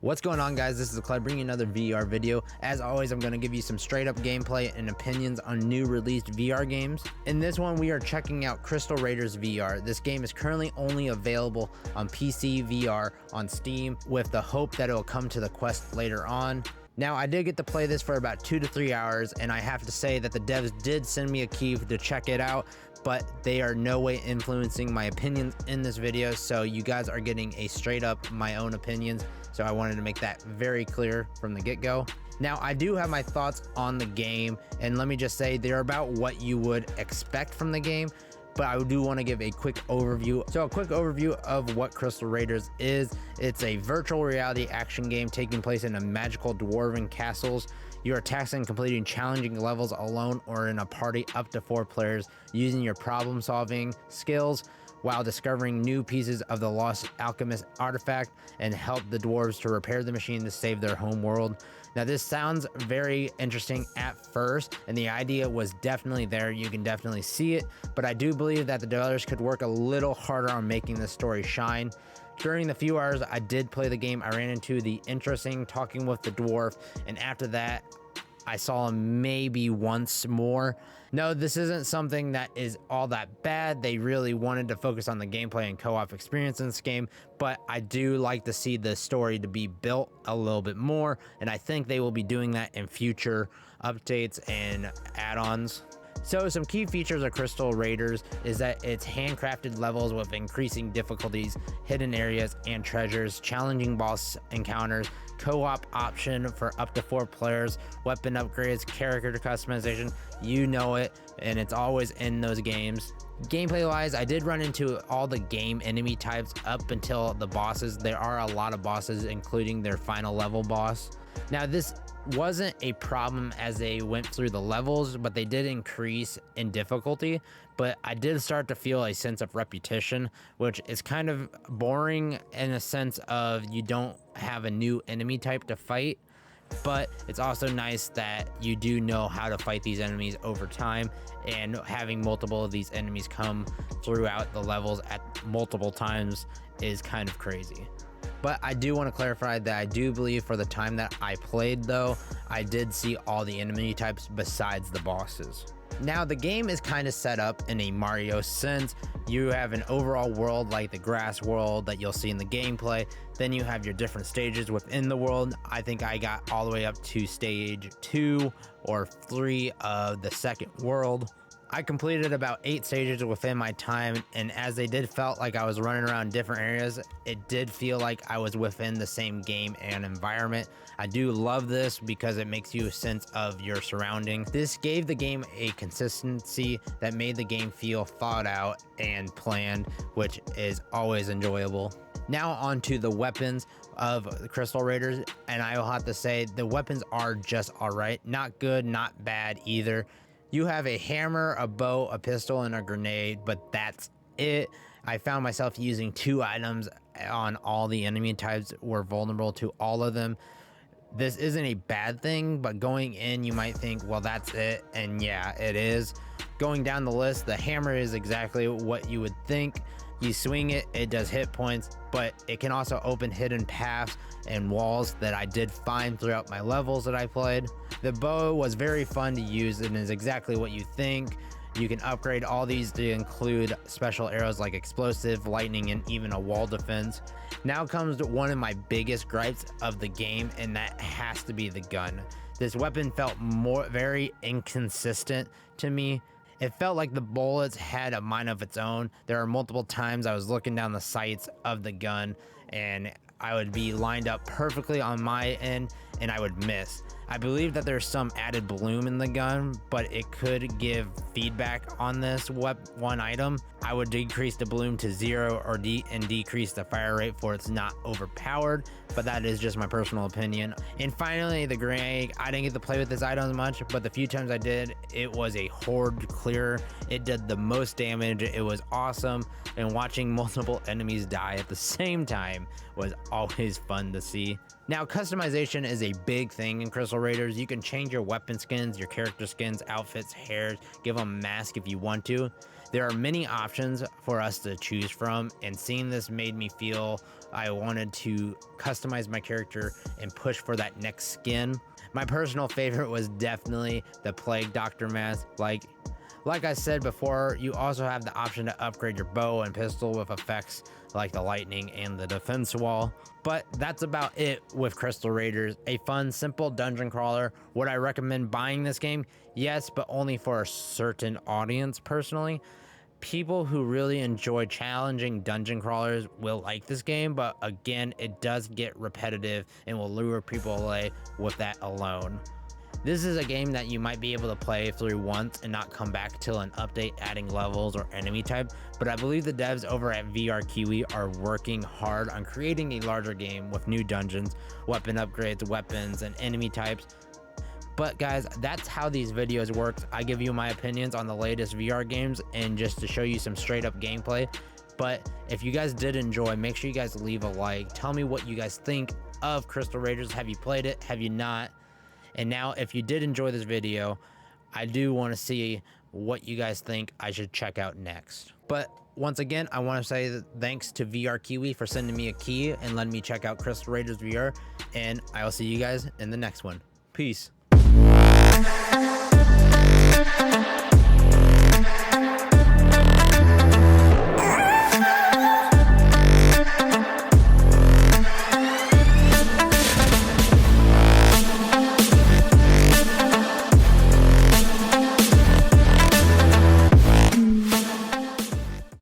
What's going on, guys? This is Clyde bringing another VR video. As always, I'm going to give you some straight up gameplay and opinions on new released VR games. In this one, we are checking out Crystal Raiders VR. This game is currently only available on PC VR on Steam, with the hope that it will come to the Quest later on. Now, I did get to play this for about 2 to 3 hours, and I have to say that the devs did send me a key to check it out, but they are no way influencing my opinions in this video, so you guys are getting a straight up my own opinions. So I wanted to make that very clear from the get-go. Now, I do have my thoughts on the game, and let me just say they're about what you would expect from the game, but I do want to give a quick overview. So a quick overview of what Crystal Raiders is. It's a virtual reality action game taking place in a magical dwarven castles. You are tasked in completing challenging levels alone or in a party up to 4 players, using your problem-solving skills while discovering new pieces of the lost alchemist artifact and help the dwarves to repair the machine to save their home world. Now, this sounds very interesting at first, and the idea was definitely there. You can definitely see it, but I do believe that the developers could work a little harder on making the story shine. During the few hours I did play the game, I ran into the interesting talking with the dwarf, and after that, I saw him maybe once more. No, this isn't something that is all that bad. They really wanted to focus on the gameplay and co-op experience in this game, but I do like to see the story to be built a little bit more, and I think they will be doing that in future updates and add-ons. So some key features of Crystal Raiders is that it's handcrafted levels with increasing difficulties, hidden areas and treasures, challenging boss encounters, co-op option for up to 4 players, weapon upgrades, character customization, you know it, and it's always in those games. Gameplay wise, I did run into all the game enemy types up until the bosses. There are a lot of bosses, including their final level boss. Now, this wasn't a problem as they went through the levels, but they did increase in difficulty. But I did start to feel a sense of repetition, which is kind of boring in a sense of you don't have a new enemy type to fight. But it's also nice that you do know how to fight these enemies over time, and having multiple of these enemies come throughout the levels at multiple times is kind of crazy. But I do want to clarify that I do believe for the time that I played, though, I did see all the enemy types besides the bosses. Now, the game is kind of set up in a Mario sense. You have an overall world like the grass world that you'll see in the gameplay. Then you have your different stages within the world. I think I got all the way up to stage 2 or 3 of the second world. I completed about 8 stages within my time, and as they did felt like I was running around different areas, it did feel like I was within the same game and environment. I do love this because it makes you a sense of your surroundings. This gave the game a consistency that made the game feel thought out and planned, which is always enjoyable. Now on to the weapons of the Crystal Raiders, and I will have to say the weapons are just alright. Not good, not bad either. You have a hammer, a bow, a pistol, and a grenade, but that's it. I found myself using 2 items on all the enemy types, were vulnerable to all of them. This isn't a bad thing, but going in, you might think, well, that's it. And yeah, it is. Going down the list, the hammer is exactly what you would think. You swing it, it does hit points, but it can also open hidden paths and walls that I did find throughout my levels that I played. The bow was very fun to use and is exactly what you think. You can upgrade all these to include special arrows like explosive, lightning, and even a wall defense. Now comes one of my biggest gripes of the game, and that has to be the gun. This weapon felt very inconsistent to me. It felt like the bullets had a mind of its own. There are multiple times I was looking down the sights of the gun and I would be lined up perfectly on my end and I would miss. I believe that there's some added bloom in the gun, but it could give feedback on this one item. I would decrease the bloom to 0 or decrease the fire rate for it's not overpowered, but that is just my personal opinion. And finally, the grenade. I didn't get to play with this item much, but the few times I did, it was a horde clearer. It did the most damage. It was awesome, and watching multiple enemies die at the same time was always fun to see. Now, customization is a big thing in Crystal Raiders. You can change your weapon skins, your character skins, outfits, hairs, give them a mask if you want to. There are many options for us to choose from, and seeing this made me feel I wanted to customize my character and push for that next skin. My personal favorite was definitely the Plague Doctor mask. Like I said before, you also have the option to upgrade your bow and pistol with effects like the lightning and the defense wall. But that's about it with Crystal Raiders. A fun, simple dungeon crawler. Would I recommend buying this game? Yes, but only for a certain audience personally. People who really enjoy challenging dungeon crawlers will like this game, but again, it does get repetitive and will lure people away with that alone. This is a game that you might be able to play through once and not come back till an update adding levels or enemy type, but I believe the devs over at VR Kiwi are working hard on creating a larger game with new dungeons, weapon upgrades, weapons, and enemy types. But guys, that's how these videos work. I give you my opinions on the latest VR games and just to show you some straight up gameplay. But if you guys did enjoy, make sure you guys leave a like. Tell me what you guys think of Crystal Raiders. Have you played it? Have you not? And now, if you did enjoy this video, I do want to see what you guys think I should check out next. But once again, I want to say thanks to VR Kiwi for sending me a key and letting me check out Crystal Raiders VR. And I will see you guys in the next one. Peace.